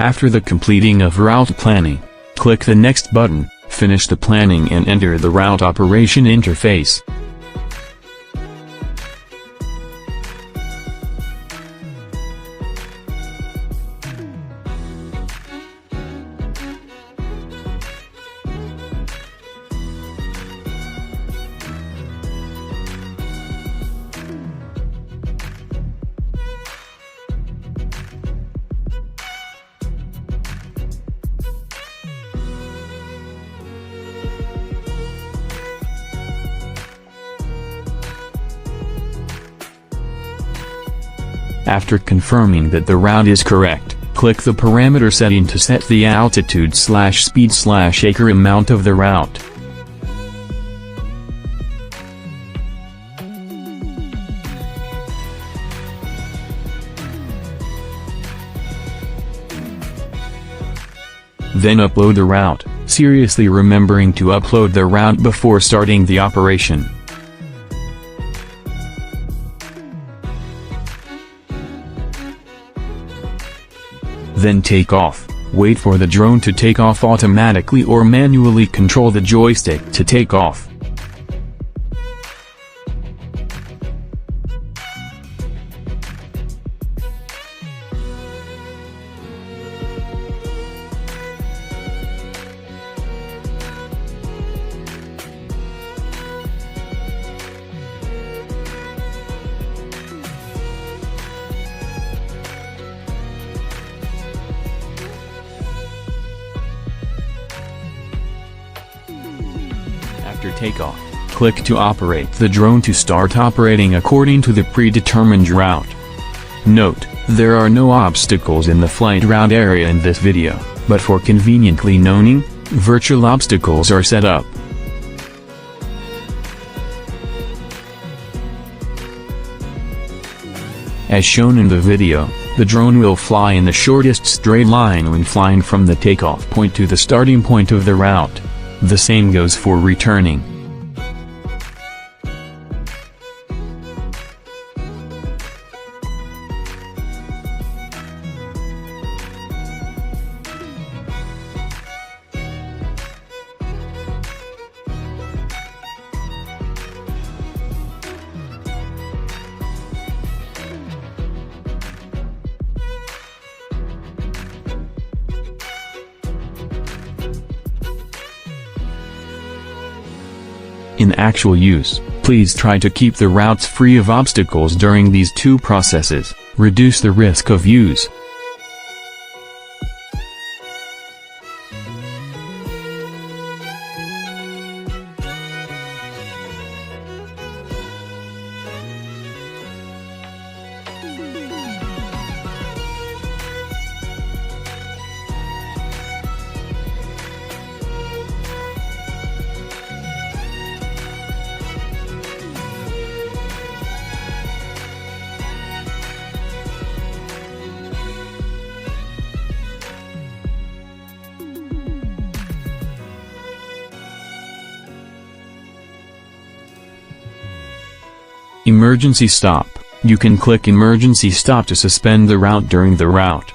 After the completing of route planning, click the Next button, finish the planning and enter the route operation interface. After confirming that the route is correct, click the parameter setting to set the altitude/speed/acre amount of the route. Then upload the route, seriously remembering to upload the route before starting the operation. Then take off. Wait for the drone to take off automatically or manually control the joystick to take off. After takeoff, click to operate the drone to start operating according to the predetermined route. Note, there are no obstacles in the flight route area in this video, but for conveniently knowing, virtual obstacles are set up. As shown in the video, the drone will fly in the shortest straight line when flying from the takeoff point to the starting point of the route. The same goes for returning. In actual use, please try to keep the routes free of obstacles during these two processes, reduce the risk of use. Emergency stop. You can click emergency stop to suspend the route during the route.